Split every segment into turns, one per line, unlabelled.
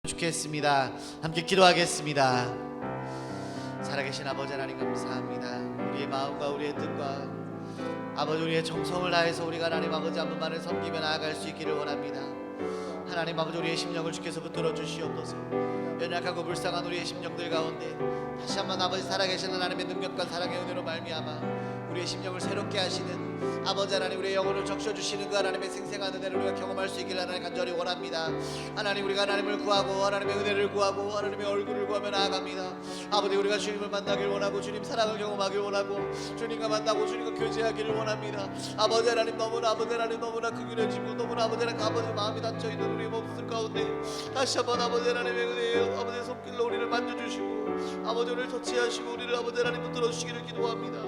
좋겠습니다. 함께 기도하겠습니다. 살아계신 아버지 하나님 감사합니다. 우리의 마음과 우리의 뜻과 아버지 우리의 정성을 다해서 우리가 하나님 아버지 한 분만을 섬기며 나아갈 수 있기를 원합니다. 하나님 아버지 우리의 심령을 주께서 붙들어 주시옵소서. 연약하고 불쌍한 우리의 심령들 가운데 다시 한번 아버지 살아계신 하나님의 능력과 사랑의 은혜로 말미암아 우리의 심령을 새롭게 하시는 아버지 하나님 우리의 영혼을 적셔주시는 그 하나님의 생생한 은혜를 우리가 경험할 수 있기를 하나님 간절히 원합니다. 하나님 우리가 하나님을 구하고 하나님의 은혜를 구하고 하나님의 얼굴을 구하며 나아갑니다. 아버지 우리가 주님을 만나길 원하고 주님 사랑을 경험하길 원하고 주님과 만나고 주님과 교제하기를 원합니다. 아버지 하나님 너무나 아버지 하나님 너무나 극률해지고 너무나 아버지 하나님 아버지 마음이 닫혀있는 우리의 몸들 가운데 다시 한번 아버지 하나님의 은혜에 아버지의 손길로 우리를 만져주시고 아버지 우리를 터치하시고 우리를 아버지 하나님 붙들어 주시기를 기도합니다.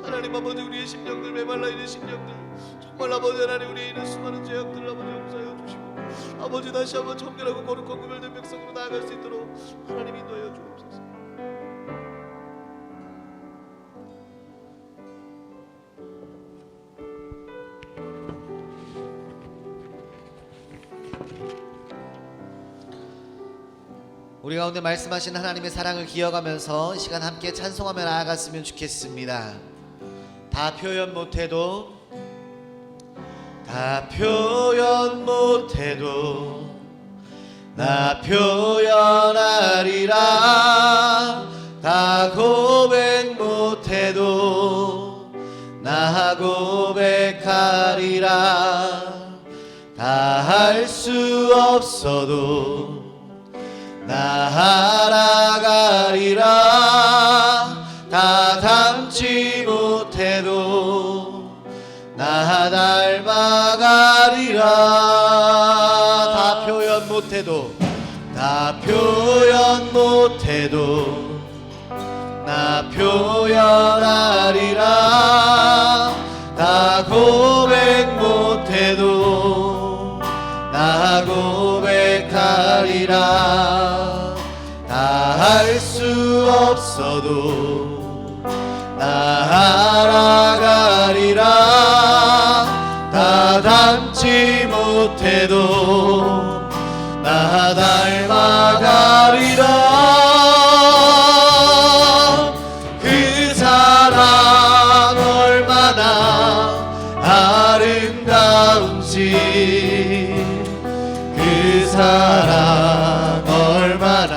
하나님 아버지 우리의 심령들 메말라 있는 심령들 정말 아버지 하나님 우리의 있는 수많은 죄악들 아버지 용서하여 주시고 아버지 다시 한번 정결하고 거룩한 구별된 백성으로 나아갈 수 있도록 하나님 인도하여 주옵소서. 우리 가운데 말씀하신 하나님의 사랑을 기억하면서 이 시간 함께 찬송하며 나아갔으면 좋겠습니다. 다 표현 못해도 다 표현 못해도 나 표현하리라. 다 고백 못해도 나 고백하리라. 다 할 수 없어도 나 알아가리라. 다 닮지 못해도 나 닮아가리라. 다 표현 못해도 다 표현 못해도 나 표현하리라. 다 고백 못해도 나 고백하리라. 다 할 수 없어도 나 알아가리라. 다 닮지 못해도 나 닮아가리라. 그 사랑 얼마나 아름다운지 그 사랑 얼마나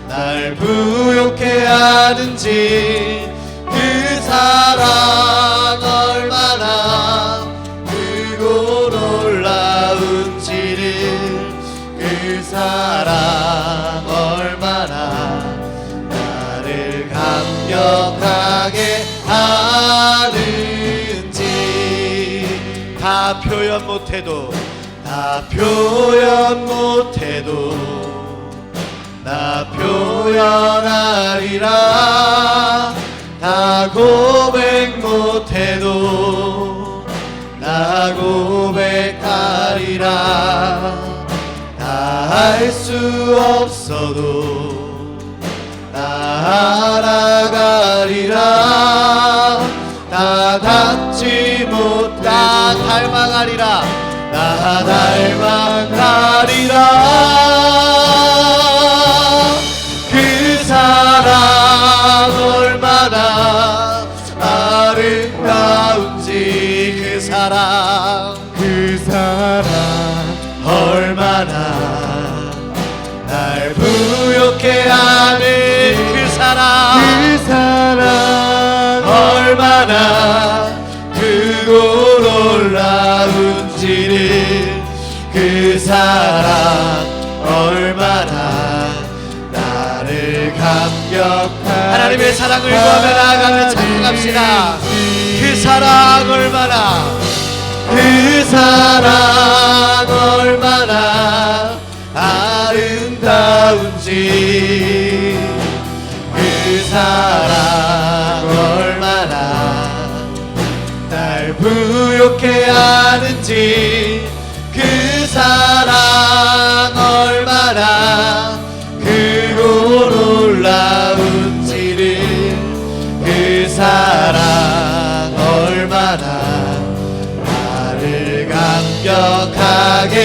날 부욕해 하는지 그 사랑 얼마나 크고 놀라운지를 그 사랑 얼마나 나를 감격하게 하는지 다 표현 못해도 다 표현 못해도 나 표현하리라. 다 고백 못해도 나 고백하리라. 다 할 수 없어도 나 알아가리라. 다 닮지 못해도 나 닮아가리라. 나 닮아가리라. 그 사랑 얼마나 아름다운지 그 사랑 얼마나 날 부욕해 하는 그 사랑 얼마나 크고 놀라운지를 그 사랑 얼마나 나를 감격하게 하나님의 사랑을 구하며 나아가며 찬양합시다. 그 사랑 얼마나 그 사랑 얼마나 아름다운지 그 사랑 얼마나 날 부욕해 하는지 그 사랑 얼마나 크고 놀라운지를 그 사랑 얼마나 나를 감격하게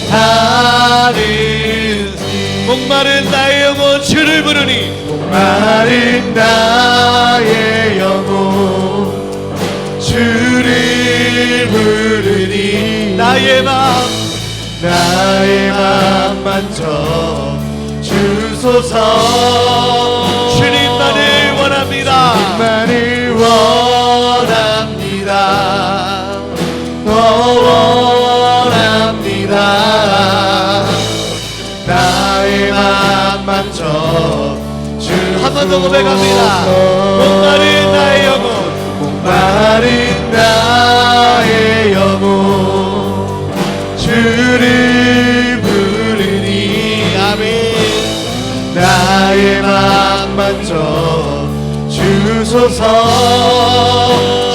하는지 목마른 나의 영혼 주를 부르니
목마른 나의 영혼 주를 부르니
나의 마음
만져 주소서
주님만을 원합니다.
주님만을 원합니다. 더 원합니다. 나의 맘 만져 주소서
한 번 더 고백합니다. 목마른 나의 영혼
목마른 나의 영혼 주를 부르니
아멘.
나의 맘 만져 주소서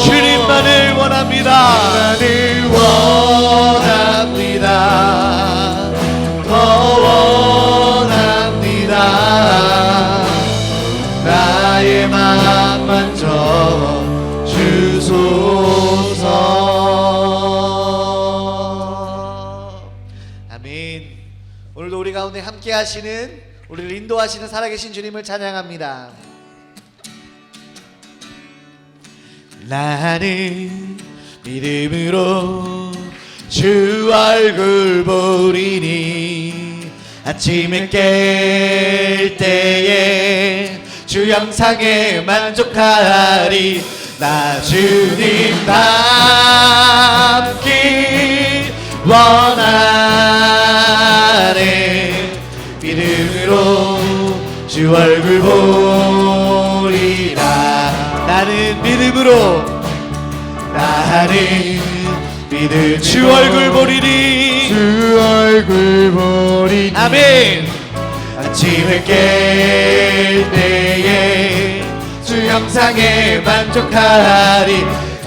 주님만을 원합니다.
나를 원합니다. 더 원합니다. 나의 맘 만져 주소서.
아멘. 오늘도 우리 가운데 함께 하시는 우리를 인도하시는 살아계신 주님을 찬양합니다. 나는 믿음으로 주 얼굴 보리니 아침에 깰 때에 주 영상에 만족하리. 나 주님 닮기 원하네. 믿음으로 주 얼굴 보리라. 나는 믿음으로 주 얼굴 보리니
주 얼굴 보리니
아멘.
아침에 깰 때에 주 영상에 만족하리.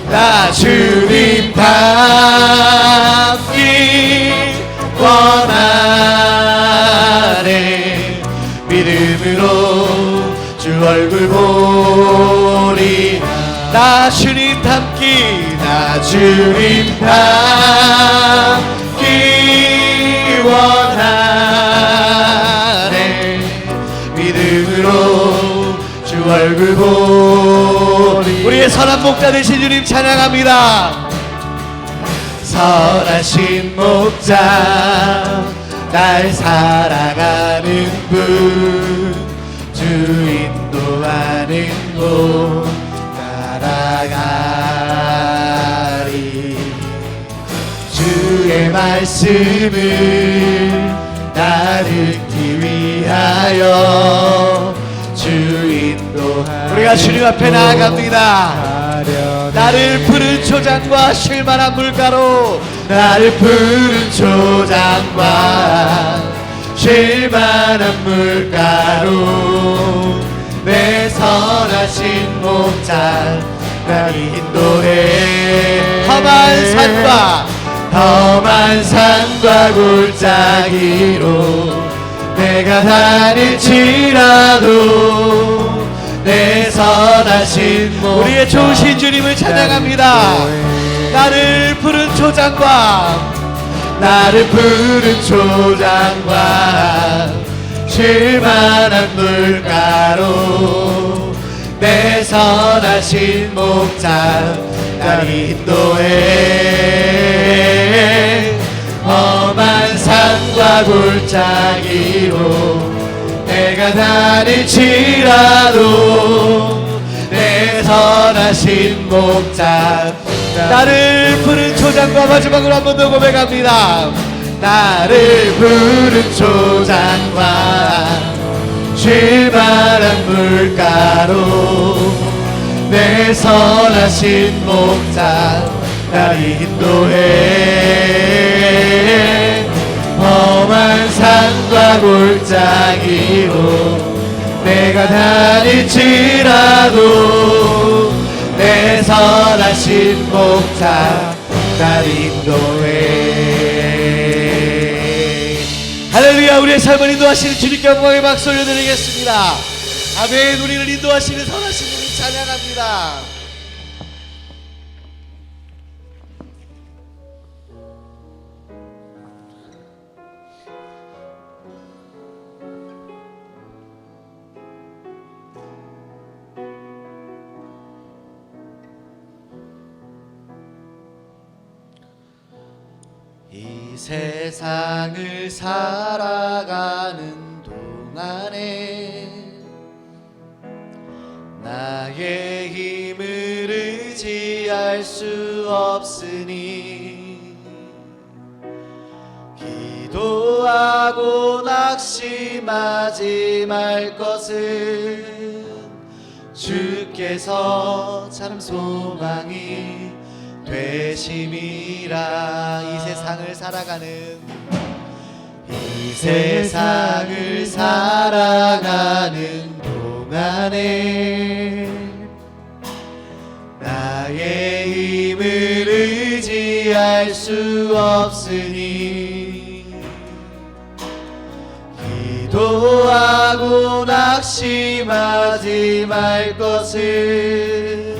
나 주님 닮기 원하네. 믿음으로 주 얼굴 보리.
나 주님 닮기
나 주님 닮기 원하네. 믿음으로 주 얼굴 보리.
우리의 선한 목자 되신 주님 찬양합니다.
선하신 목자 날 사랑하는 분 주 인도하는 곳 따라가리. 주의 말씀을 따르기 위하여 주 인도하는
우리가 주님 앞에 나아갑니다. 나를 푸른 초장과 쉴만한 물가로
나를 푸른 초장과 쉴만한 물가로 내 선하신 목자 날 인도해. 험한 산과 골짜기로 내가 다닐지라도 내 선하신 목자
우리의 좋으신 주님을 찬양합니다. 나를 푸른 초장과
쉴만한 물가로 내 선하신 목자 날 인도해. 험한 산과 골짜기로 내가 다닐지라도 내 선하신 목자
나를 푸른 초장과 마지막으로 한 번 더 고백합니다.
나를 푸른 초장과 쉴만한 물가로 내 선하신 목자 날 인도해. 험한 산과 골짜기로 내가 다닐지라도 내 선하신 목자 날 인도해.
할렐루야. 우리의 삶을 인도하시는 주님께 영광의 박수 올려드리겠습니다. 아멘. 우리를 인도하시는 선하신 주님 찬양합니다. 세상을 살아가는 동안에 나의 힘을 의지할 수 없으니 기도하고 낙심하지 말 것은 주께서 참 소망이 되심이라. 이 세상을 살아가는 동안에 나의 힘을 의지할 수 없으니 기도하고 낙심하지 말 것은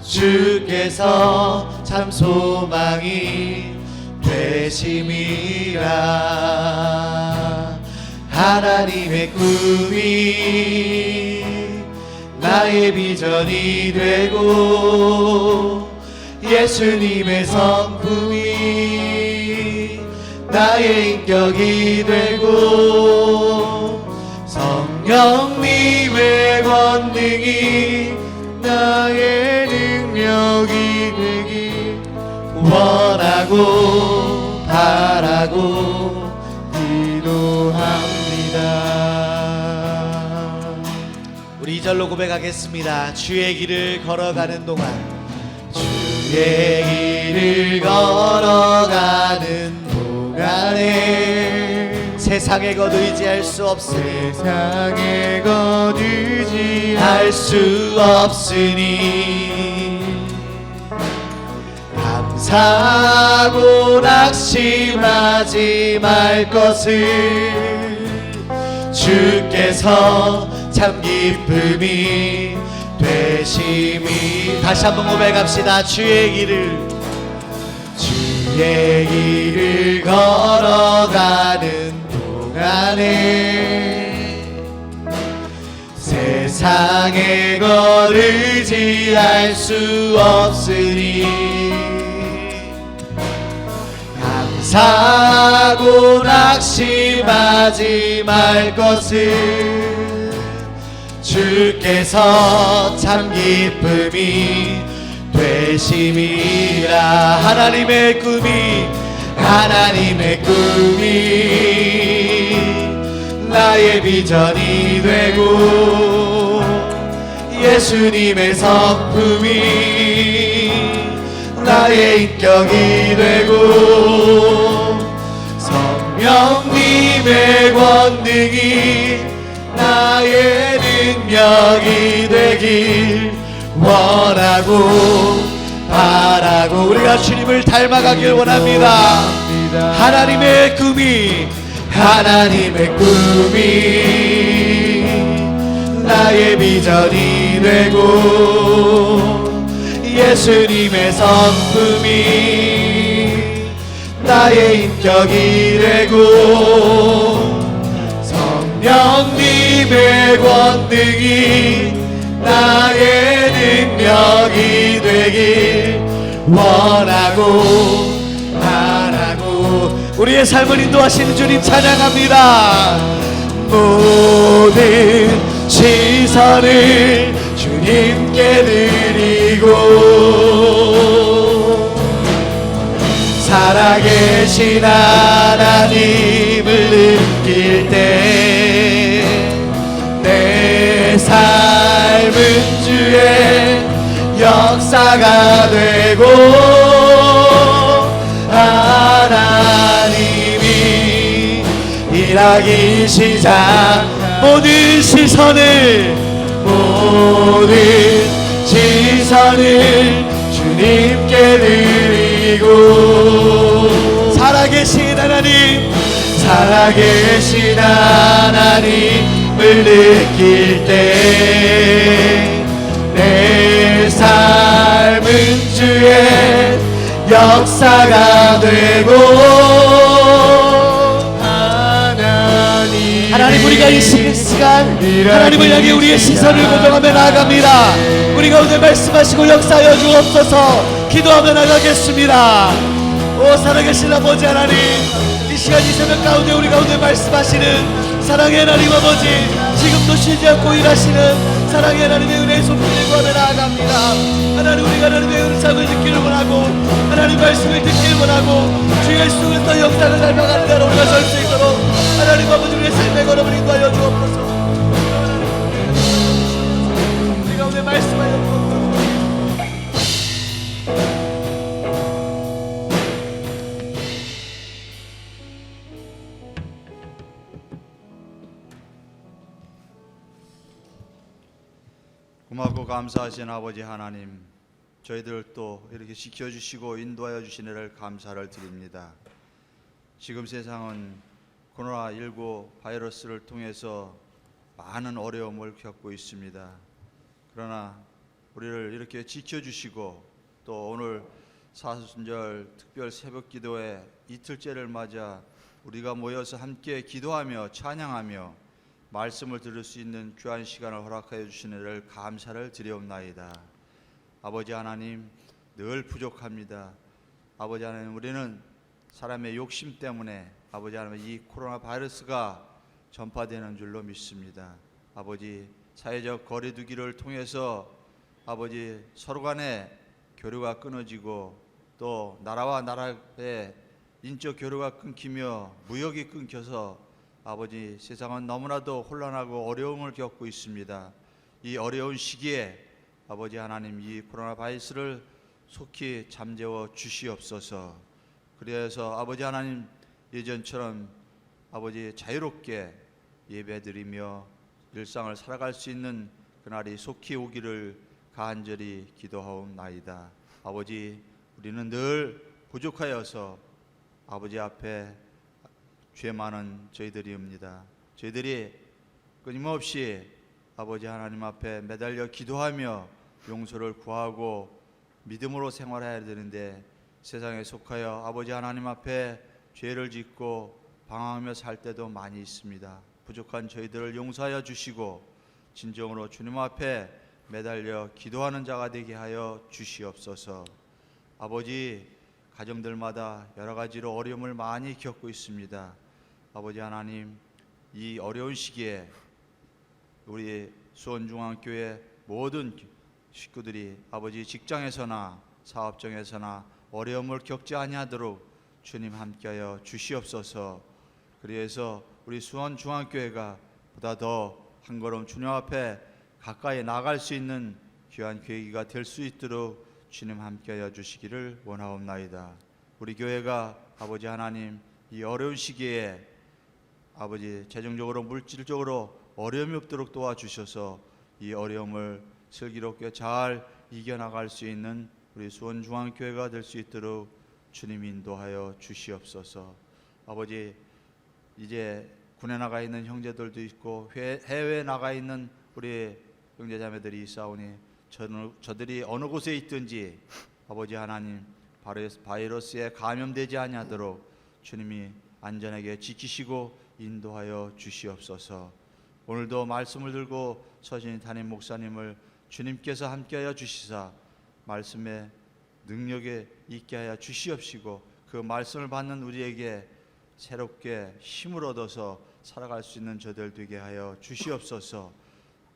주께서 참 소망이 되심이라. 하나님의 꿈이 나의 비전이 되고 예수님의 성품이 나의 인격이 되고 성령님의 권능이 나의 능력이 되기 원하고 바라고 기도합니다. 우리 2절로 고백하겠습니다. 주의 길을 걸어가는 동안 주의 길을 걸어가는 동안에 세상에 것 의지할 수 없으니
세상에 것 의지할
수 없으니 감사하고 낙심하지 말 것을 주께서 참 기쁨이 되심이. 다시 한번 고백합시다. 주의 길을 걸어가는 동안에 세상의 것 의지할 수 없으니 감사하고 낙심하지 말 것을 주께서 참 기쁨이 되심이라. 하나님의 꿈이 나의 비전이 되고 예수님의 성품이 나의 인격이 되고 성령님의 권능이 나의 능력이 되길 원하고 바라고. 우리가 주님을 닮아가길 원합니다. 하나님의 꿈이 나의 비전이 되고 예수님의 성품이 나의 인격이 되고 성령님의 권능이 나의 능력이 되길 원하고 바라고. 우리의 삶을 인도하시는 주님 찬양합니다. 모든 시선을 주님께 드리고 살아계신 하나님을 느낄 때 내 삶은 주의 역사가 되고 하나님이 일하기 시작. 모든 시선을 주님께 드리고 살아계신 하나님을 느낄 때 내 삶은 주의 역사가 되고 하나님, 우리가 이 시간 하나님을 향해 우리의 시선을 고정하며 나아갑니다. 우리가 오늘 말씀하시고 역사하여 주옵소서. 기도하며 나가겠습니다. 오 살아계신 아버지 하나님, 이 시간 이 새벽 가운데 우리 가운데 말씀하시는 사랑의 하나님 아버지, 지금도 쉬지 않고 일하시는 사랑의 하나님의 은혜의 손길을 구하며 나아갑니다. 하나님, 우리가 하나님의 은sam을 듣기를 원하고 하나님 말씀을 듣기를 원하고 주의 예수 그리스도 영상을 닮아가는 대로 우리가 설 수 있도록 하나님 아버지 우리의 삶의 걸음을 인도하여 주옵소서. 우리 가운데 말씀하여 주옵소서.
고맙고 감사하신 아버지 하나님, 저희들 또 이렇게 지켜주시고 인도하여 주시느를 감사를 드립니다. 지금 세상은 코로나19 바이러스를 통해서 많은 어려움을 겪고 있습니다. 그러나 우리를 이렇게 지켜주시고 또 오늘 사순절 특별 새벽 기도회 이틀째를 맞아 우리가 모여서 함께 기도하며 찬양하며 말씀을 들을 수 있는 귀한 시간을 허락하여 주시느를 감사를 드리옵나이다. 아버지 하나님, 늘 부족합니다. 아버지 하나님, 우리는 사람의 욕심 때문에 아버지 하나님 이 코로나 바이러스가 전파되는 줄로 믿습니다. 아버지, 사회적 거리두기를 통해서 아버지 서로 간에 교류가 끊어지고 또 나라와 나라의 인적 교류가 끊기며 무역이 끊겨서 아버지 세상은 너무나도 혼란하고 어려움을 겪고 있습니다. 이 어려운 시기에 아버지 하나님, 이 코로나 바이러스를 속히 잠재워 주시옵소서. 그래서 아버지 하나님, 예전처럼 아버지 자유롭게 예배드리며 일상을 살아갈 수 있는 그날이 속히 오기를 간절히 기도하옵나이다. 아버지, 우리는 늘 부족하여서 아버지 앞에 죄 많은 저희들이옵니다. 저희들이 끊임없이 아버지 하나님 앞에 매달려 기도하며 용서를 구하고 믿음으로 생활해야 되는데 세상에 속하여 아버지 하나님 앞에 죄를 짓고 방황하며 살 때도 많이 있습니다. 부족한 저희들을 용서하여 주시고 진정으로 주님 앞에 매달려 기도하는 자가 되게 하여 주시옵소서. 아버지, 가정들마다 여러 가지로 어려움을 많이 겪고 있습니다. 아버지 하나님, 이 어려운 시기에 우리 수원중앙교회 모든 식구들이 아버지 직장에서나 사업장에서나 어려움을 겪지 아니하도록 주님 함께하여 주시옵소서. 그래서 우리 수원중앙교회가 보다 더 한 걸음 주님 앞에 가까이 나갈 수 있는 귀한 계기가 될 수 있도록 주님 함께하여 주시기를 원하옵나이다. 우리 교회가 아버지 하나님 이 어려운 시기에 아버지 재정적으로 물질적으로 어려움이 없도록 도와주셔서 이 어려움을 슬기롭게 잘 이겨나갈 수 있는 우리 수원중앙교회가 될 수 있도록 주님 인도하여 주시옵소서. 아버지, 이제 군에 나가 있는 형제들도 있고 해외에 나가 있는 우리 형제자매들이 있사오니 저들이 어느 곳에 있든지 아버지 하나님 바이러스에 감염되지 아니하도록 주님이 안전하게 지키시고 인도하여 주시옵소서. 오늘도 말씀을 들고 서신 담임 목사님을 주님께서 함께하여 주시사 말씀의 능력에 있게 하여 주시옵시고 그 말씀을 받는 우리에게 새롭게 힘을 얻어서 살아갈 수 있는 저들 되게 하여 주시옵소서.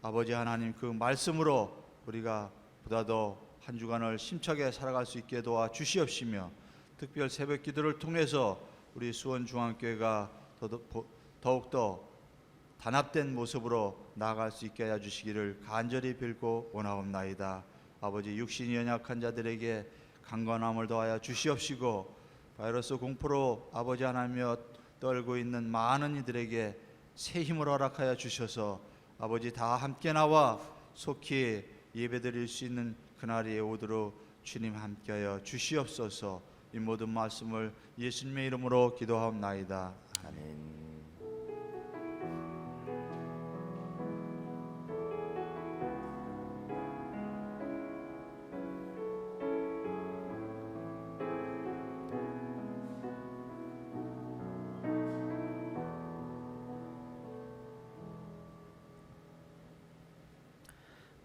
아버지 하나님, 그 말씀으로 우리가 보다 더 한 주간을 힘차게 살아갈 수 있게 도와 주시옵시며 특별 새벽 기도를 통해서 우리 수원중앙교회가 더욱더 단합된 모습으로 나아갈 수 있게 하여 주시기를 간절히 빌고 원하옵나이다. 아버지, 육신이 연약한 자들에게 강건함을 더하여 주시옵시고 바이러스 공포로 아버지 하나님여 떨고 있는 많은 이들에게 새 힘을 허락하여 주셔서 아버지 다 함께 나와 속히 예배드릴 수 있는 그날이 오도록 주님 함께하여 주시옵소서. 이 모든 말씀을 예수님의 이름으로 기도하옵나이다. 아멘.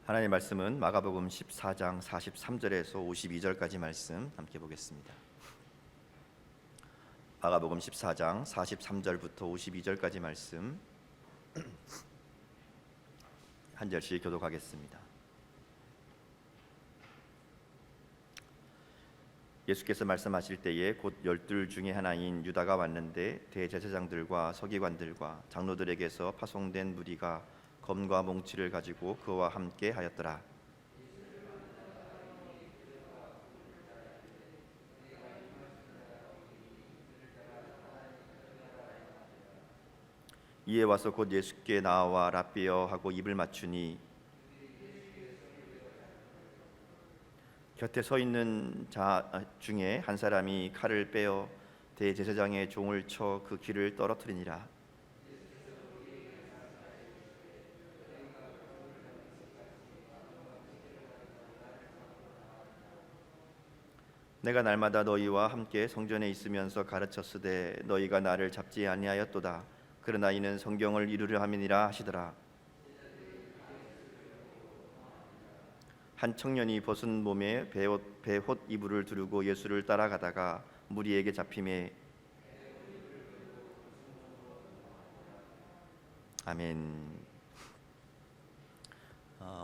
하나님의 말씀은 마가복음 14장 43절에서 52절까지 말씀 함께 보겠습니다. 마가복음 14장 43절부터 52절까지 말씀 한 절씩 교독하겠습니다. 예수께서 말씀하실 때에 곧 12 중에 하나인 유다가 왔는데 대제사장들과 서기관들과 장로들에게서 파송된 무리가 검과 몽치를 가지고 그와 함께 하였더라. 이에 와서 곧 예수께 나와 랍비여 하고 입을 맞추니 곁에 서 있는 자 중에 한 사람이 칼을 빼어 대제사장의 종을 쳐 그 귀를 떨어뜨리니라. 내가 날마다 너희와 함께 성전에 있으면서 가르쳤으되 너희가 나를 잡지 아니하였도다. 그러나 이는 성경을 이루려 함이니라 하시더라. 한 청년이 벗은 몸에 베옷 이불을 두르고 예수를 따라가다가 무리에게 잡힘에 아멘.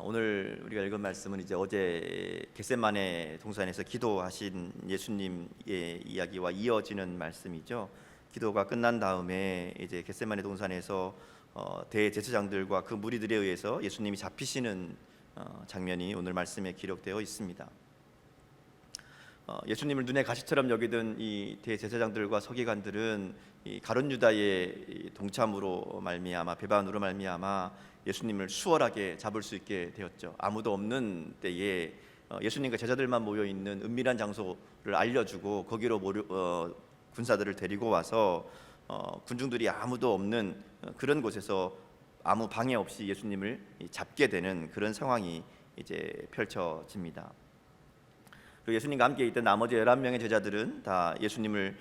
오늘 우리가 읽은 말씀은 이제 어제 겟세마네 동산에서 기도하신 예수님의 이야기와 이어지는 말씀이죠. 기도가 끝난 다음에 이제 겟세마네 동산에서 대제사장들과 그 무리들에 의해서 예수님이 잡히시는 장면이 오늘 말씀에 기록되어 있습니다. 예수님을 눈에 가시처럼 여기던 이 대제사장들과 서기관들은 이 가룟 유다의 동참으로 말미암아 배반으로 말미암아 예수님을 수월하게 잡을 수 있게 되었죠. 아무도 없는 때에 예수님과 제자들만 모여 있는 은밀한 장소를 알려주고 거기로 군사들을 데리고 와서 군중들이 아무도 없는 그런 곳에서 아무 방해 없이 예수님을 잡게 되는 그런 상황이 이제 펼쳐집니다. 그리고 예수님과 함께 있던 나머지 11명의 제자들은 다 예수님을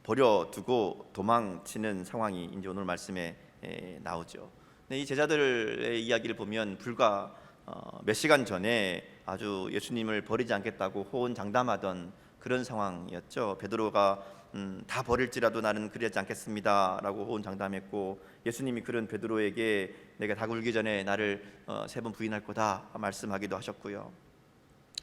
버려두고 도망치는 상황이 이제 오늘 말씀에 나오죠. 근데 이 제자들의 이야기를 보면 불과 몇 시간 전에 아주 예수님을 버리지 않겠다고 호언장담하던 그런 상황이었죠. 베드로가 다 버릴지라도 나는 그러지 않겠습니다라고 호언장담했고 예수님이 그런 베드로에게 내가 다 굴기 전에 나를 3번 부인할 거다 말씀하기도 하셨고요.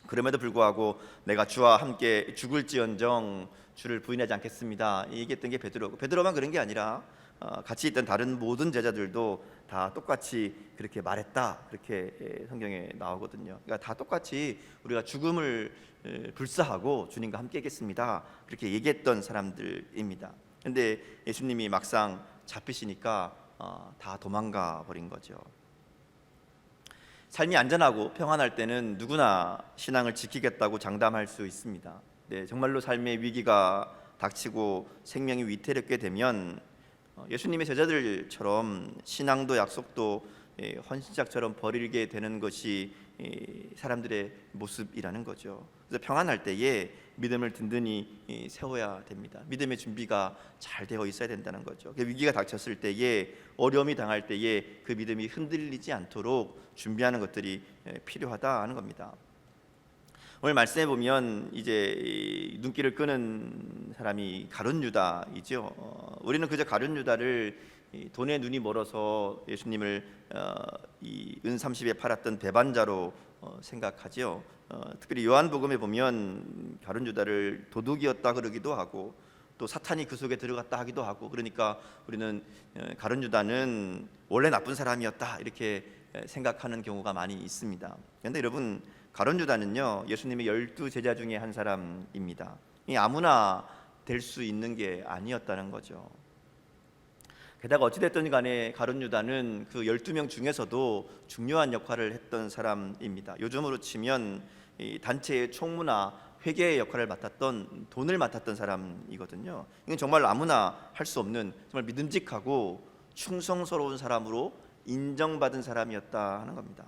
그럼에도 불구하고 내가 주와 함께 죽을지언정 주를 부인하지 않겠습니다 얘기했던 게 베드로고 베드로만 그런 게 아니라 같이 있던 다른 모든 제자들도 다 똑같이 그렇게 말했다 그렇게 성경에 나오거든요. 그러니까 다 똑같이 우리가 죽음을 불사하고 주님과 함께 있겠습니다 그렇게 얘기했던 사람들입니다. 그런데 예수님이 막상 잡히시니까 다 도망가 버린 거죠. 삶이 안전하고 평안할 때는 누구나 신앙을 지키겠다고 장담할 수 있습니다. 네, 정말로 삶의 위기가 닥치고 생명이 위태롭게 되면 예수님의 제자들처럼 신앙도 약속도 헌신짝처럼 버리게 되는 것이 사람들의 모습이라는 거죠. 그래서 평안할 때에 믿음을 든든히 세워야 됩니다. 믿음의 준비가 잘 되어 있어야 된다는 거죠. 위기가 닥쳤을 때에 어려움이 당할 때에 그 믿음이 흔들리지 않도록 준비하는 것들이 필요하다 하는 겁니다. 오늘 말씀해 보면 이제 눈길을 끄는 사람이 가룟 유다이죠. 우리는 그저 가룟 유다를 돈에 눈이 멀어서 예수님을 이 은 30에 팔았던 배반자로 생각하죠. 특별히 요한복음에 보면 가룟 유다를 도둑이었다 그러기도 하고 또 사탄이 그 속에 들어갔다 하기도 하고 그러니까 우리는 가룟 유다는 원래 나쁜 사람이었다 이렇게 생각하는 경우가 많이 있습니다. 그런데 여러분 가룟 유다는요 예수님의 12 제자 중에 한 사람입니다. 이 아무나 될 수 있는 게 아니었다는 거죠. 게다가 어찌됐든 간에 가룟 유다는 그 12명 중에서도 중요한 역할을 했던 사람입니다. 요즘으로 치면 이 단체의 총무나 회계의 역할을 맡았던 돈을 맡았던 사람이거든요. 이건 정말 아무나 할 수 없는 정말 믿음직하고 충성스러운 사람으로 인정받은 사람이었다 하는 겁니다.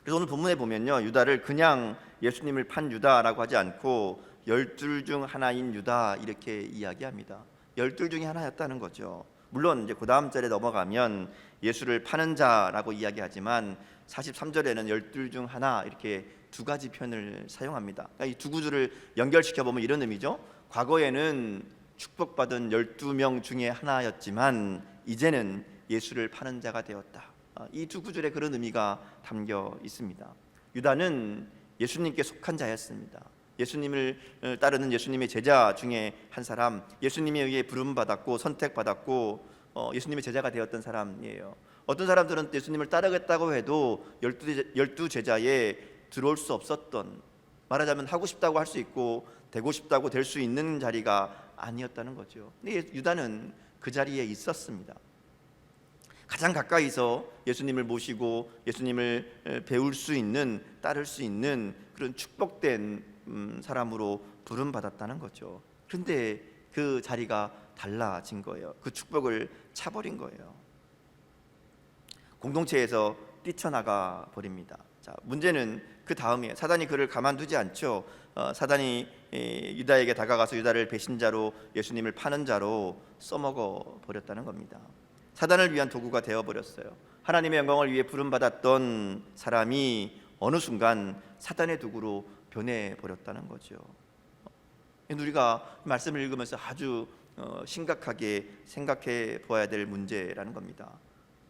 그래서 오늘 본문에 보면요 유다를 그냥 예수님을 판 유다라고 하지 않고 12 중 하나인 유다 이렇게 이야기합니다. 12 중에 하나였다는 거죠. 물론 이제 그 다음 절에 넘어가면 예수를 파는 자라고 이야기하지만 43절에는 12 중 하나 이렇게 두 가지 표현을 사용합니다. 그러니까 이 두 구절을 연결시켜 보면 이런 의미죠. 과거에는 축복받은 12명 중에 하나였지만 이제는 예수를 파는 자가 되었다. 이 두 구절에 그런 의미가 담겨 있습니다. 유다는 예수님께 속한 자였습니다. 예수님을 따르는 예수님의 제자 중에 한 사람, 예수님에 의해 부름받았고 선택받았고 예수님의 제자가 되었던 사람이에요. 어떤 사람들은 예수님을 따르겠다고 해도 12 제자에 들어올 수 없었던, 말하자면 하고 싶다고 할 수 있고 되고 싶다고 될 수 있는 자리가 아니었다는 거죠. 근데 유다는 그 자리에 있었습니다. 가장 가까이서 예수님을 모시고 예수님을 배울 수 있는, 따를 수 있는 그런 축복된 사람으로 부름받았다는 거죠. 그런데 그 자리가 달라진 거예요. 그 축복을 차버린 거예요. 공동체에서 뛰쳐나가 버립니다. 자, 문제는 그 다음에 사단이 그를 가만두지 않죠. 사단이 유다에게 다가가서 유다를 배신자로, 예수님을 파는 자로 써먹어 버렸다는 겁니다. 사단을 위한 도구가 되어버렸어요. 하나님의 영광을 위해 부름받았던 사람이 어느 순간 사단의 도구로 변해버렸다는 거죠. 우리가 말씀을 읽으면서 아주 심각하게 생각해 보아야 될 문제라는 겁니다.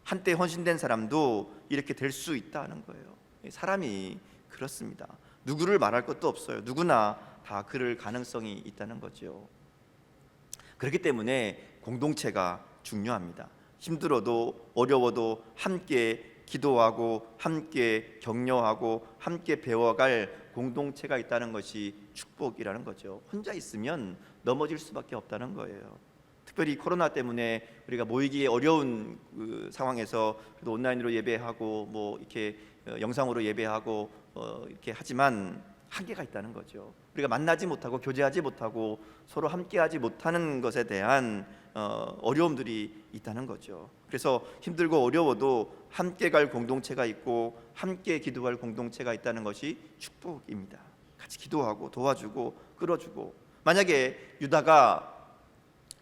한때 헌신된 사람도 이렇게 될 수 있다는 거예요. 사람이 그렇습니다. 누구를 말할 것도 없어요. 누구나 다 그럴 가능성이 있다는 거죠. 그렇기 때문에 공동체가 중요합니다. 힘들어도 어려워도 함께 기도하고 함께 격려하고 함께 배워갈 공동체가 있다는 것이 축복이라는 거죠. 혼자 있으면 넘어질 수밖에 없다는 거예요. 특별히 코로나 때문에 우리가 모이기 어려운 그 상황에서 그래도 온라인으로 예배하고 뭐 이렇게 영상으로 예배하고 이렇게 하지만 한계가 있다는 거죠. 우리가 만나지 못하고 교제하지 못하고 서로 함께하지 못하는 것에 대한 어려움들이 있다는 거죠. 그래서 힘들고 어려워도 함께 갈 공동체가 있고 함께 기도할 공동체가 있다는 것이 축복입니다. 같이 기도하고 도와주고 끌어주고, 만약에 유다가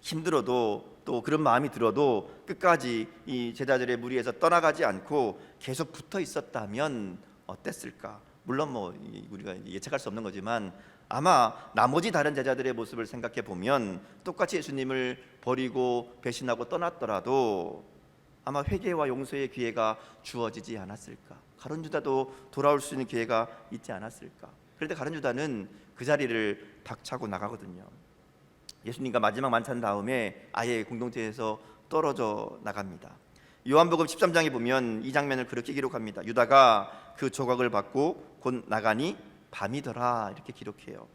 힘들어도 또 그런 마음이 들어도 끝까지 이 제자들의 무리에서 떠나가지 않고 계속 붙어 있었다면 어땠을까? 물론 뭐 우리가 예측할 수 없는 거지만 아마 나머지 다른 제자들의 모습을 생각해 보면 똑같이 예수님을 버리고 배신하고 떠났더라도 아마 회개와 용서의 기회가 주어지지 않았을까? 가룟 유다도 돌아올 수 있는 기회가 있지 않았을까? 그런데 가룟 유다는 그 자리를 박차고 나가거든요. 예수님과 마지막 만찬 다음에 아예 공동체에서 떨어져 나갑니다. 요한복음 13장에 보면 이 장면을 그렇게 기록합니다. 유다가 그 조각을 받고 곧 나가니 밤이더라, 이렇게 기록해요.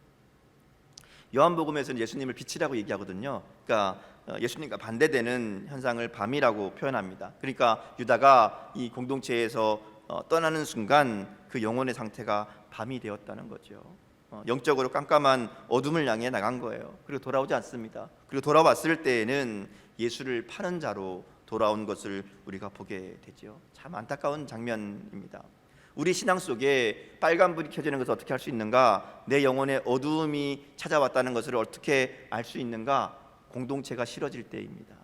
요한복음에서는 예수님을 빛이라고 얘기하거든요. 그러니까 예수님과 반대되는 현상을 밤이라고 표현합니다. 그러니까 유다가 이 공동체에서 떠나는 순간 그 영혼의 상태가 밤이 되었다는 거죠. 영적으로 깜깜한 어둠을 향해 나간 거예요. 그리고 돌아오지 않습니다. 그리고 돌아왔을 때에는 예수를 파는 자로 돌아온 것을 우리가 보게 되죠. 참 안타까운 장면입니다. 우리 신앙 속에 빨간불이 켜지는 것을 어떻게 할 수 있는가? 내 영혼의 어두움이 찾아왔다는 것을 어떻게 알 수 있는가? 공동체가 싫어질 때입니다.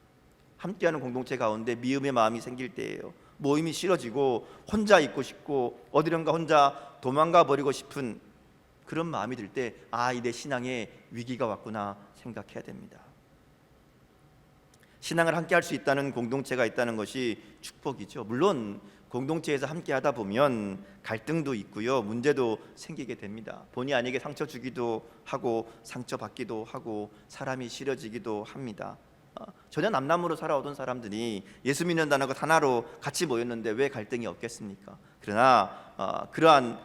함께하는 공동체 가운데 미움의 마음이 생길 때예요. 모임이 싫어지고 혼자 있고 싶고 어디론가 혼자 도망가 버리고 싶은 그런 마음이 들 때, 아, 이 내 신앙에 위기가 왔구나 생각해야 됩니다. 신앙을 함께 할 수 있다는 공동체가 있다는 것이 축복이죠. 물론 공동체에서 함께 하다 보면 갈등도 있고요, 문제도 생기게 됩니다. 본의 아니게 상처 주기도 하고 상처 받기도 하고 사람이 싫어지기도 합니다. 전혀 남남으로 살아오던 사람들이 예수 믿는다는 것 하나로 같이 모였는데 왜 갈등이 없겠습니까? 그러나 그러한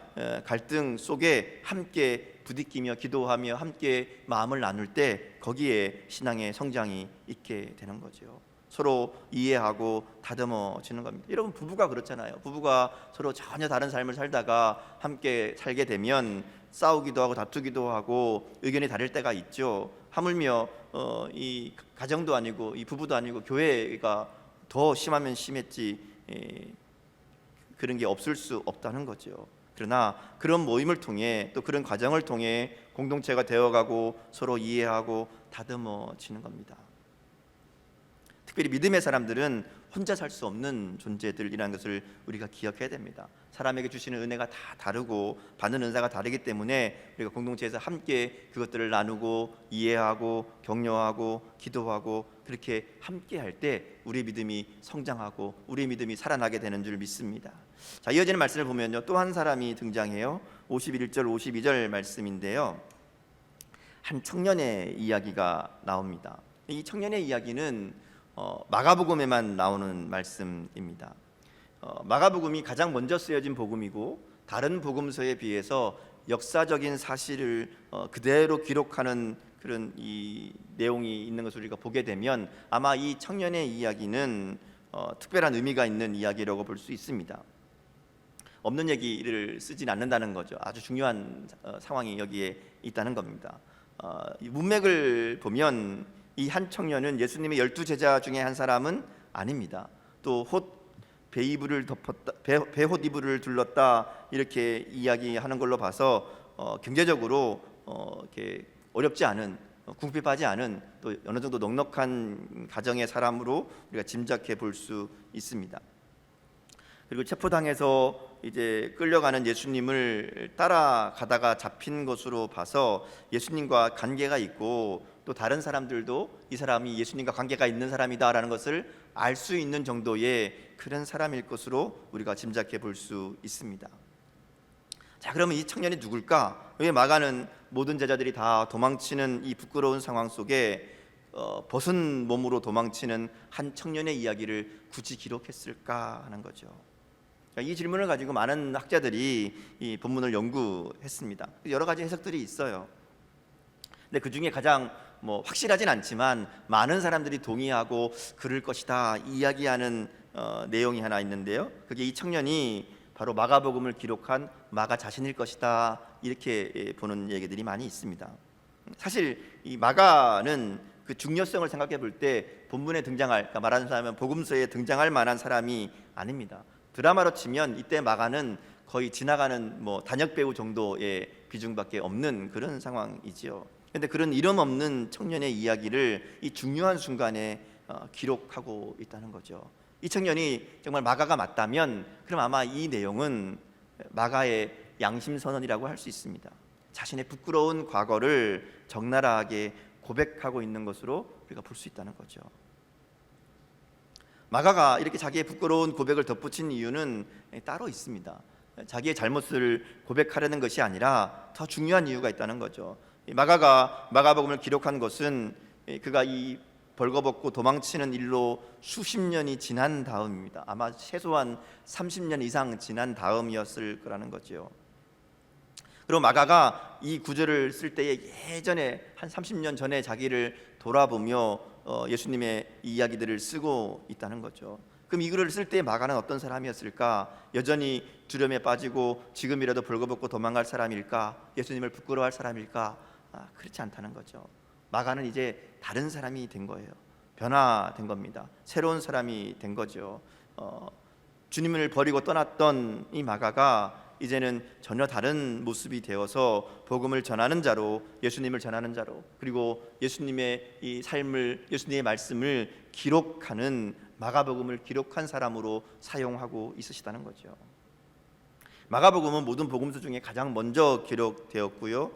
갈등 속에 함께 부딪히며 기도하며 함께 마음을 나눌 때 거기에 신앙의 성장이 있게 되는 거죠. 서로 이해하고 다듬어지는 겁니다. 여러분, 부부가 그렇잖아요. 부부가 서로 전혀 다른 삶을 살다가 함께 살게 되면 싸우기도 하고 다투기도 하고 의견이 다를 때가 있죠. 하물며 이 가정도 아니고 이 부부도 아니고 교회가 더 심하면 심했지 그런 게 없을 수 없다는 거죠. 그러나 그런 모임을 통해 또 그런 과정을 통해 공동체가 되어가고 서로 이해하고 다듬어지는 겁니다. 특별히 믿음의 사람들은 혼자 살 수 없는 존재들이라는 것을 우리가 기억해야 됩니다. 사람에게 주시는 은혜가 다 다르고 받는 은사가 다르기 때문에 우리가 공동체에서 함께 그것들을 나누고 이해하고 격려하고 기도하고 그렇게 함께 할 때 우리 믿음이 성장하고 우리 믿음이 살아나게 되는 줄 믿습니다. 자, 이어지는 말씀을 보면요, 또 한 사람이 등장해요. 51절 52절 말씀인데요, 한 청년의 이야기가 나옵니다. 이 청년의 이야기는 마가복음에만 나오는 말씀입니다. 마가복음이 가장 먼저 쓰여진 복음이고 다른 복음서에 비해서 역사적인 사실을 그대로 기록하는 그런 이 내용이 있는 것을 우리가 보게 되면 아마 이 청년의 이야기는 특별한 의미가 있는 이야기라고 볼 수 있습니다. 없는 얘기를 쓰진 않는다는 거죠. 아주 중요한 상황이 여기에 있다는 겁니다. 이 문맥을 보면 이 한 청년은 예수님의 12제자 중에 한 사람은 아닙니다. 또 배이불을 덮었다, 배옷 이불을 둘렀다 이렇게 이야기하는 걸로 봐서 경제적으로 이렇게 어렵지 않은, 궁핍하지 않은, 또 어느 정도 넉넉한 가정의 사람으로 우리가 짐작해 볼 수 있습니다. 그리고 체포당해서 이제 끌려가는 예수님을 따라가다가 잡힌 것으로 봐서 예수님과 관계가 있고 또 다른 사람들도 이 사람이 예수님과 관계가 있는 사람이다라는 것을 알 수 있는 정도의 그런 사람일 것으로 우리가 짐작해 볼 수 있습니다. 자, 그러면 이 청년이 누굴까? 왜 마가는 모든 제자들이 다 도망치는 이 부끄러운 상황 속에 벗은 몸으로 도망치는 한 청년의 이야기를 굳이 기록했을까 하는 거죠. 이 질문을 가지고 많은 학자들이 이 본문을 연구했습니다. 여러 가지 해석들이 있어요. 근데 그 중에 가장 확실하진 않지만 많은 사람들이 동의하고 그럴 것이다 이야기하는 내용이 하나 있는데요. 그게 이 청년이 바로 마가복음을 기록한 마가 자신일 것이다 이렇게 보는 얘기들이 많이 있습니다. 사실 이 마가는 그 중요성을 생각해 볼 때 본문에 등장할, 그러니까 말하는 사람은 복음서에 등장할 만한 사람이 아닙니다. 드라마로 치면 이때 마가는 거의 지나가는 단역 배우 정도의 비중밖에 없는 그런 상황이지요. 그런데 그런 이름 없는 청년의 이야기를 이 중요한 순간에 기록하고 있다는 거죠. 이 청년이 정말 마가가 맞다면 그럼 아마 이 내용은 마가의 양심 선언이라고 할 수 있습니다. 자신의 부끄러운 과거를 적나라하게 고백하고 있는 것으로 우리가 볼 수 있다는 거죠. 마가가 이렇게 자기의 부끄러운 고백을 덧붙인 이유는 따로 있습니다. 자기의 잘못을 고백하려는 것이 아니라 더 중요한 이유가 있다는 거죠. 마가가 마가복음을 기록한 것은 그가 이 벌거벗고 도망치는 일로 수십 년이 지난 다음입니다. 아마 최소한 30년 이상 지난 다음이었을 거라는 거죠. 그리고 마가가 이 구절을 쓸 때에 예전에 한 30년 전에 자기를 돌아보며 예수님의 이야기들을 쓰고 있다는 거죠. 그럼 이 글을 쓸 때 마가는 어떤 사람이었을까? 여전히 두려움에 빠지고 지금이라도 벌거벗고 도망갈 사람일까? 예수님을 부끄러워할 사람일까? 그렇지 않다는 거죠. 마가는 이제 다른 사람이 된 거예요. 변화된 겁니다. 새로운 사람이 된 거죠. 주님을 버리고 떠났던 이 마가가 이제는 전혀 다른 모습이 되어서 복음을 전하는 자로, 예수님을 전하는 자로, 그리고 예수님의 이 삶을, 예수님의 말씀을 기록하는, 마가복음을 기록한 사람으로 사용하고 있으시다는 거죠. 마가복음은 모든 복음서 중에 가장 먼저 기록되었고요.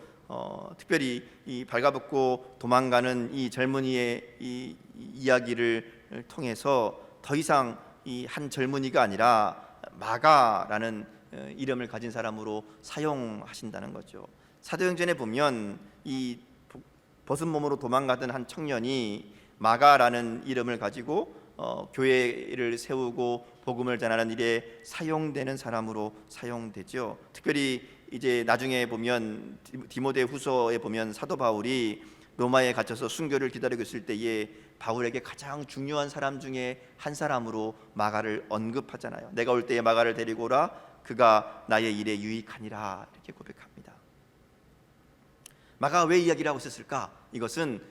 특별히 이 발가벗고 도망가는 이 젊은이의 이 이야기를 통해서 더 이상 이 한 젊은이가 아니라 마가라는 이름을 가진 사람으로 사용하신다는 거죠. 사도행전에 보면 이 벗은 몸으로 도망가던 한 청년이 마가라는 이름을 가지고 교회를 세우고 복음을 전하는 일에 사용되는 사람으로 사용되죠. 특별히 이제 나중에 보면 디모데후서에 보면 사도 바울이 로마에 갇혀서 순교를 기다리고 있을 때에 바울에게 가장 중요한 사람 중에 한 사람으로 마가를 언급하잖아요. 내가 올 때에 마가를 데리고 오라, 그가 나의 일에 유익하니라 이렇게 고백합니다. 마가가 왜 이야기를 하고 있었을까? 이것은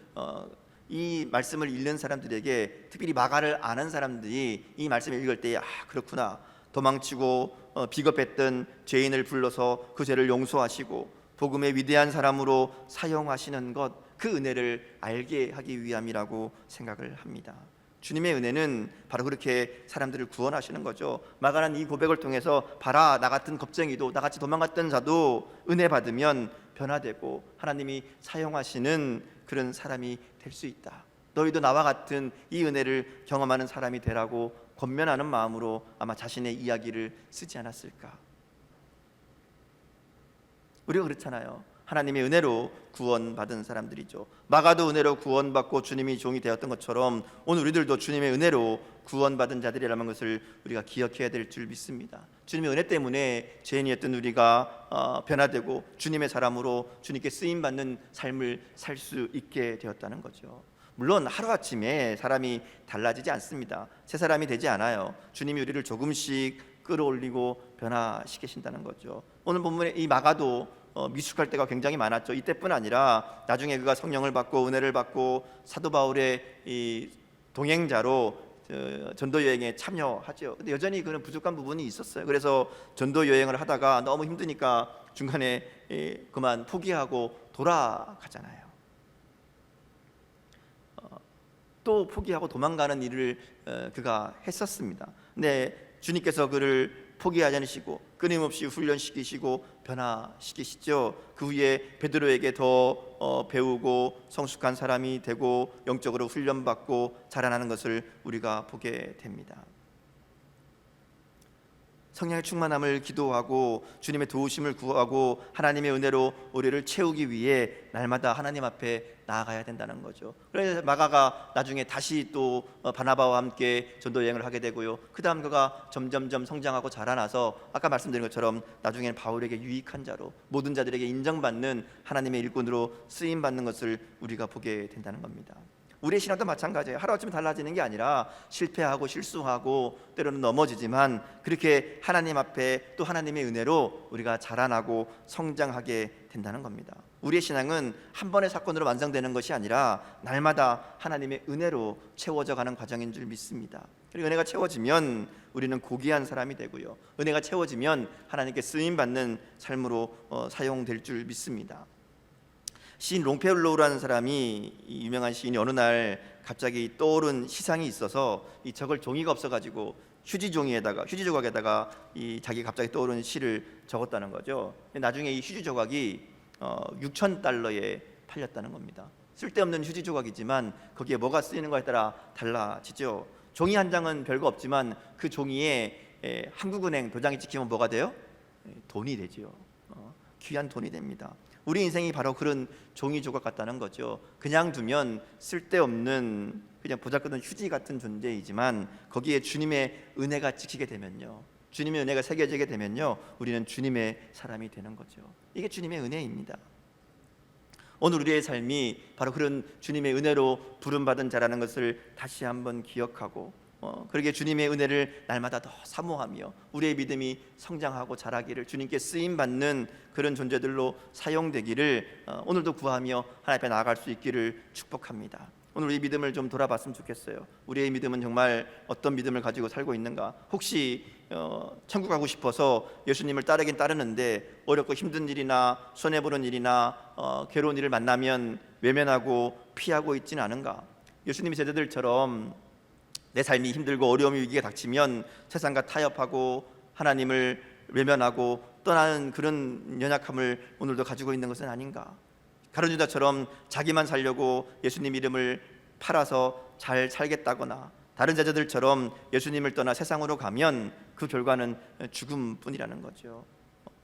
이 말씀을 읽는 사람들에게, 특별히 마가를 아는 사람들이 이 말씀을 읽을 때에 그렇구나, 도망치고 비겁했던 죄인을 불러서 그 죄를 용서하시고 복음의 위대한 사람으로 사용하시는 것, 그 은혜를 알게 하기 위함이라고 생각을 합니다. 주님의 은혜는 바로 그렇게 사람들을 구원하시는 거죠. 마가는 이 고백을 통해서 봐라, 나 같은 겁쟁이도, 나같이 도망갔던 자도 은혜 받으면 변화되고 하나님이 사용하시는 그런 사람이 될 수 있다. 너희도 나와 같은 이 은혜를 경험하는 사람이 되라고 권면하는 마음으로 아마 자신의 이야기를 쓰지 않았을까. 우리가 그렇잖아요. 하나님의 은혜로 구원받은 사람들이죠. 마가도 은혜로 구원받고 주님이 종이 되었던 것처럼 오늘 우리들도 주님의 은혜로 구원받은 자들이라는 것을 우리가 기억해야 될 줄 믿습니다. 주님의 은혜 때문에 죄인이었던 우리가 변화되고 주님의 사람으로 주님께 쓰임받는 삶을 살 수 있게 되었다는 거죠. 물론 하루아침에 사람이 달라지지 않습니다. 새 사람이 되지 않아요. 주님이 우리를 조금씩 끌어올리고 변화시키신다는 거죠. 오늘 본문에 이 마가도 미숙할 때가 굉장히 많았죠. 이때뿐 아니라 나중에 그가 성령을 받고 은혜를 받고 사도 바울의 이 동행자로 전도 여행에 참여하죠. 근데 여전히 그런 부족한 부분이 있었어요. 그래서 전도 여행을 하다가 너무 힘드니까 중간에 그만 포기하고 돌아가잖아요. 또 포기하고 도망가는 일을 그가 했었습니다. 근데 주님께서 그를 포기하지 않으시고 끊임없이 훈련시키시고 변화시키시죠. 그 후에 베드로에게 더 배우고 성숙한 사람이 되고 영적으로 훈련받고 자라나는 것을 우리가 보게 됩니다. 성령의 충만함을 기도하고 주님의 도우심을 구하고 하나님의 은혜로 우리를 채우기 위해 날마다 하나님 앞에 나아가야 된다는 거죠. 그래서 마가가 나중에 다시 또 바나바와 함께 전도 여행을 하게 되고요. 그 다음 그가 점점점 성장하고 자라나서 아까 말씀드린 것처럼 나중에는 바울에게 유익한 자로 모든 자들에게 인정받는 하나님의 일꾼으로 쓰임받는 것을 우리가 보게 된다는 겁니다. 우리의 신앙도 마찬가지예요. 하루아침에 달라지는 게 아니라 실패하고 실수하고 때로는 넘어지지만 그렇게 하나님 앞에 또 하나님의 은혜로 우리가 자라나고 성장하게 된다는 겁니다. 우리의 신앙은 한 번의 사건으로 완성되는 것이 아니라 날마다 하나님의 은혜로 채워져 가는 과정인 줄 믿습니다. 그리고 은혜가 채워지면 우리는 고귀한 사람이 되고요. 은혜가 채워지면 하나님께 쓰임받는 삶으로 사용될 줄 믿습니다. 시인 롱페울로우라는 사람이, 이 유명한 시인이 어느 날 갑자기 떠오른 시상이 있어서 이 적을 종이가 없어가지고 휴지 조각에다가 이 자기 갑자기 떠오른 시를 적었다는 거죠. 나중에 이 휴지 조각이 6,000달러에 팔렸다는 겁니다. 쓸데없는 휴지 조각이지만 거기에 뭐가 쓰이는 거에 따라 달라지죠. 종이 한 장은 별거 없지만 그 종이에 한국은행 도장이 찍히면 뭐가 돼요? 돈이 되죠. 귀한 돈이 됩니다. 우리 인생이 바로 그런 종이 조각 같다는 거죠. 그냥 두면 쓸데없는 그냥 보잘것없는 휴지 같은 존재이지만 거기에 주님의 은혜가 찍히게 되면요, 주님의 은혜가 새겨지게 되면요, 우리는 주님의 사람이 되는 거죠. 이게 주님의 은혜입니다. 오늘 우리의 삶이 바로 그런 주님의 은혜로 부름받은 자라는 것을 다시 한번 기억하고 그렇게 주님의 은혜를 날마다 더 사모하며 우리의 믿음이 성장하고 자라기를, 주님께 쓰임받는 그런 존재들로 사용되기를 오늘도 구하며 하나님 앞에 나아갈 수 있기를 축복합니다. 오늘 우리 믿음을 좀 돌아봤으면 좋겠어요. 우리의 믿음은 정말 어떤 믿음을 가지고 살고 있는가? 혹시 천국 가고 싶어서 예수님을 따르긴 따르는데 어렵고 힘든 일이나 손해보는 일이나 괴로운 일을 만나면 외면하고 피하고 있지는 않은가? 예수님의 제자들처럼 내 삶이 힘들고 어려움이 위기가 닥치면 세상과 타협하고 하나님을 외면하고 떠나는 그런 연약함을 오늘도 가지고 있는 것은 아닌가? 가룟 유다처럼 자기만 살려고 예수님 이름을 팔아서 잘 살겠다거나 다른 제자들처럼 예수님을 떠나 세상으로 가면 그 결과는 죽음뿐이라는 거죠.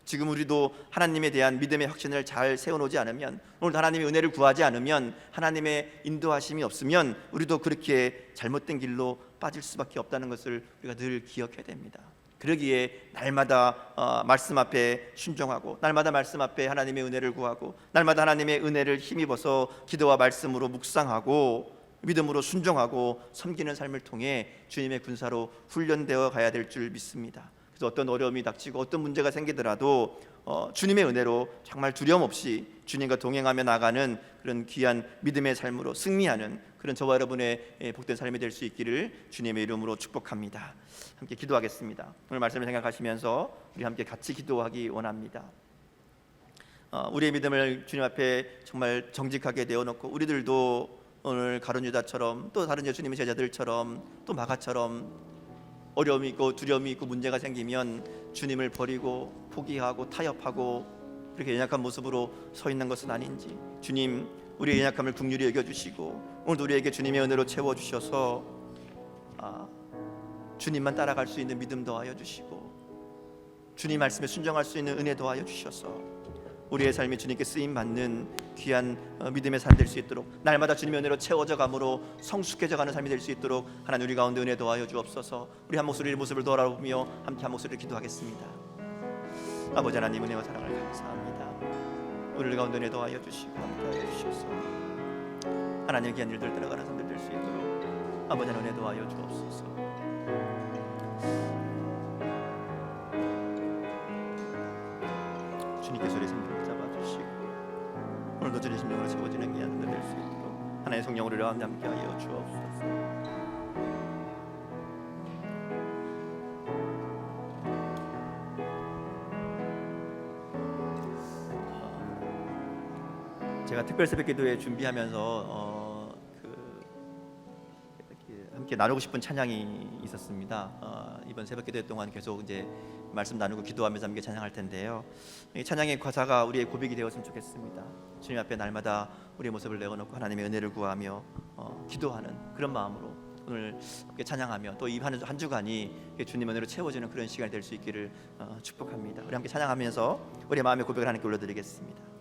지금 우리도 하나님에 대한 믿음의 확신을 잘 세워놓지 않으면, 오늘 하나님의 은혜를 구하지 않으면, 하나님의 인도하심이 없으면 우리도 그렇게 잘못된 길로 빠질 수밖에 없다는 것을 우리가 늘 기억해야 됩니다. 그러기에 날마다 말씀 앞에 순종하고, 날마다 말씀 앞에 하나님의 은혜를 구하고, 날마다 하나님의 은혜를 힘입어서 기도와 말씀으로 묵상하고 믿음으로 순종하고 섬기는 삶을 통해 주님의 군사로 훈련되어 가야 될 줄 믿습니다. 그래서 어떤 어려움이 닥치고 어떤 문제가 생기더라도 주님의 은혜로 정말 두려움 없이 주님과 동행하며 나가는 그런 귀한 믿음의 삶으로 승리하는 그런 저와 여러분의 복된 삶이 될 수 있기를 주님의 이름으로 축복합니다. 함께 기도하겠습니다. 오늘 말씀을 생각하시면서 우리 함께 같이 기도하기 원합니다. 우리의 믿음을 주님 앞에 정말 정직하게 내어놓고 우리들도 오늘 가룟 유다처럼 또 다른 예수님의 제자들처럼 또 마가처럼 어려움이 있고 두려움이 있고 문제가 생기면 주님을 버리고 포기하고 타협하고 이렇게 연약한 모습으로 서 있는 것은 아닌지, 주님 우리의 연약함을 긍휼히 여겨주시고 오늘도 우리에게 주님의 은혜로 채워주셔서 주님만 따라갈 수 있는 믿음 더하여 주시고 주님 말씀에 순종할 수 있는 은혜 더하여 주셔서 우리의 삶이 주님께 쓰임받는 귀한 믿음의 삶 될 수 있도록, 날마다 주님의 은혜로 채워져 감으로 성숙해져가는 삶이 될 수 있도록 하나님 우리 가운데 은혜 더하여 주옵소서. 우리 한 목소리의 모습을 돌아보며 함께 한 목소리를 기도하겠습니다. 아버지 하나님, 은혜와 사랑을 감사합니다. 우리 가운데 은혜 더하여 주시고 함께하여 주셔서 하나님의 귀한 일들 따라가는 삶들 될 수 있도록 아버지 하나님 은혜 더하여 주옵소서. 주님께서 우리 손을 잡아주시고 오늘도 주님 심령으로 채워지는 귀한 은혜 될 수 있도록 하나님의 성령으로 우리와 함께하여 주옵소서. 제가 특별 새벽기도회 준비하면서 함께 나누고 싶은 찬양이 있었습니다. 이번 새벽기도회 동안 계속 이제 말씀 나누고 기도하면서 함께 찬양할 텐데요. 이 찬양의 가사가 우리의 고백이 되었으면 좋겠습니다. 주님 앞에 날마다 우리의 모습을 내어놓고 하나님의 은혜를 구하며 기도하는 그런 마음으로 오늘 함께 찬양하며 또 이 한 주간이 주님 은혜로 채워지는 그런 시간이 될 수 있기를 축복합니다. 우리 함께 찬양하면서 우리의 마음의 고백을 하나님께 올려드리겠습니다.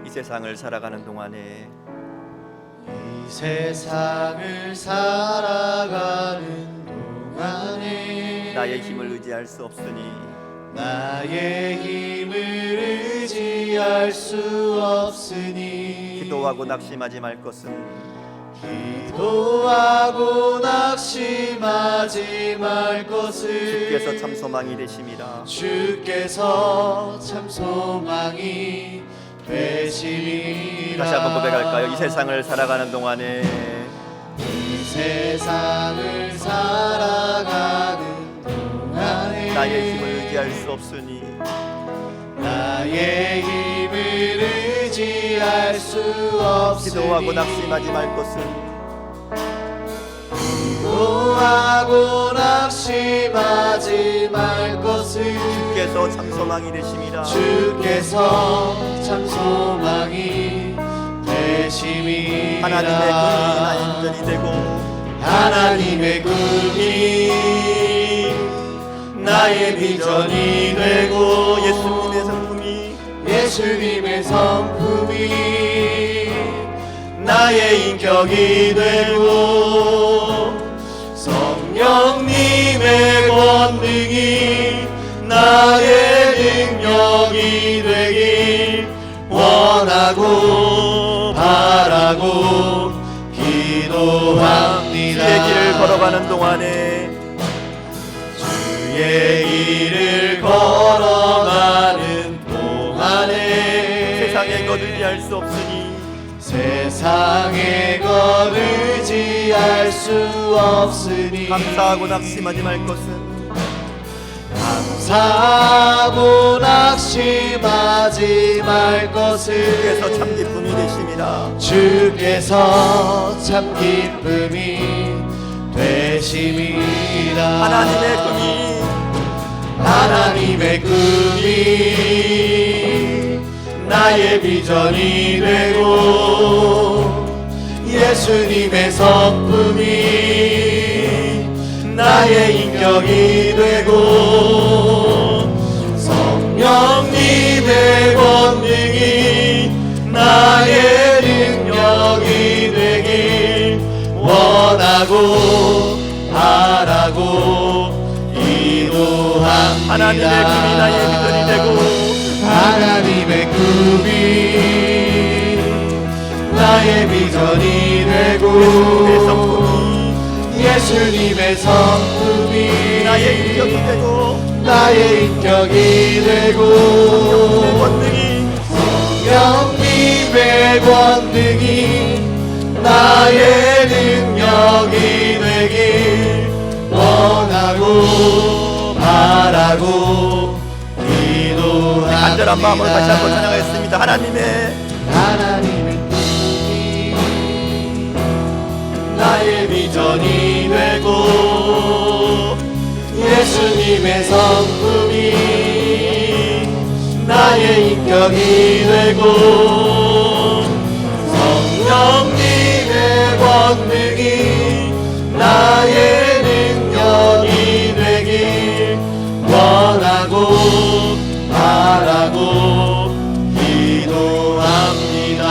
이 세상을 살아가는 동안에
이 세상을 살아가는 동안에
나의 힘을 의지할 수 없으니
나의 힘을 의지할 수 없으니
기도하고 낙심하지 말 것은
기도하고 낙심하지 말 것을
주께서 참 소망이 되심이라.
주께서 참 소망이 되심이라.
다시 한번 고백할까요? 이 세상을 살아가는 동안에
이 세상을 살아가는 동안에
나의 힘을 의지할 수 없으니
나의 힘을 의지할 수 없으니
기도하고 낙심하지 말 것은
기도하고 낙심하지 말 것을
주께서 참 소망이 되심이라.
주께서 참 소망이 되심이라.
하나님의 꿈이 나의 비전이 되고
하나님의 꿈이 나의 비전이 되고
예수님의 성품이
예수님의 성품이 나의 인격이 되고 성령님의 권능이 나의 능력이 되길 원하고 바라고 기도합니다.
주의 길을 걸어가는 동안에
주의 길을 걸어가는 동안에
세상의 것 의지할 수 없으니
세상의 것 의지할 수 없으니
감사하고 낙심하지 말 것은
감사하고 낙심하지 말 것을
주께서 참 기쁨이 되심이라.
주께서 참 기쁨이 되심이라. 하나님의 꿈이 나의 비전이 되고 예수님의 성품이 나의 인격이 되고 성령님의 권능이 나의 능력이 되길 원하고 바라고 기도합니다.
하나님의 꿈이 나의 비전이 되고
하나님의 꿈이 나의 비전이 되고 예수님의 성품이
나의 인격이 되고
나의 인격이 되고 성령님의 권능이 나의 능력이 되길 원하고 원하고 기도합니다.
간절한 마음으로 다시 한번 찬양하겠습니다.
하나님의 뜻이 나의 비전이 되고 예수님의 성품이 나의 인격이 되고 성령님의 권능이 나의 능력이 되길 원하고 바라고 기도합니다.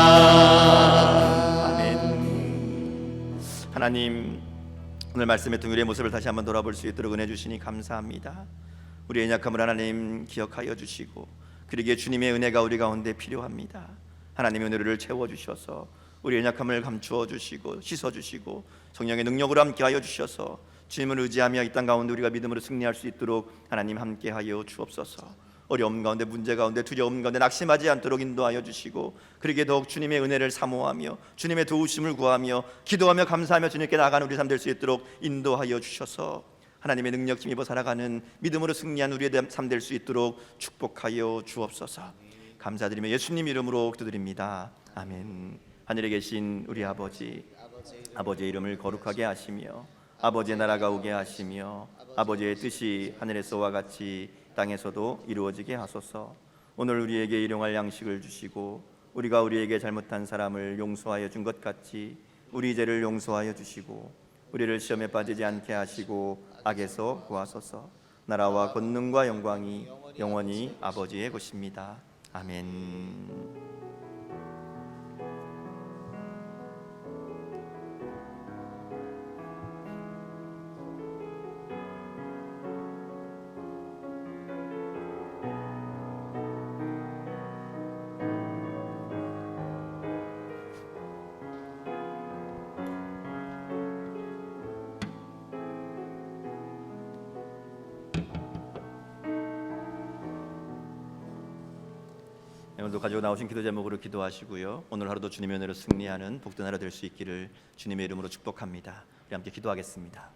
아멘. 하나님, 오늘 말씀의 등 우리의 모습을 다시 한번 돌아볼 수 있도록 은혜 주시니 감사합니다. 우리의 약함을 하나님 기억하여 주시고 그러기에 주님의 은혜가 우리 가운데 필요합니다. 하나님의 은혜를 채워주셔서 우리의 약함을 감추어 주시고 씻어 주시고 성령의 능력으로 함께하여 주셔서 주님을 의지하며 이 땅 가운데 우리가 믿음으로 승리할 수 있도록 하나님 함께하여 주옵소서. 어려움 가운데, 문제 가운데, 두려움 가운데 낙심하지 않도록 인도하여 주시고 그러기에 더욱 주님의 은혜를 사모하며 주님의 도우심을 구하며 기도하며 감사하며 주님께 나아가는 우리 삶 될 수 있도록 인도하여 주셔서 하나님의 능력 힘입어 살아가는 믿음으로 승리한 우리의 삶 될 수 있도록 축복하여 주옵소서. 감사드리며 예수님 이름으로 기도드립니다. 아멘. 하늘에 계신 우리 아버지, 아버지의 이름을 거룩하게 하시며 아버지의 나라가 오게 하시며 아버지의 뜻이 하늘에서와 같이 땅에서도 이루어지게 하소서. 오늘 우리에게 일용할 양식을 주시고 우리가 우리에게 잘못한 사람을 용서하여 준 것 같이 우리 죄를 용서하여 주시고 우리를 시험에 빠지지 않게 하시고 악에서 구하소서. 나라와 권능과 영광이 영원히 아버지의 것입니다. 아멘. 오늘도 가지고 나오신 기도 제목으로 기도하시고요. 오늘 하루도 주님의 은혜로 승리하는 복된 하루 될 수 있기를 주님의 이름으로 축복합니다. 우리 함께 기도하겠습니다.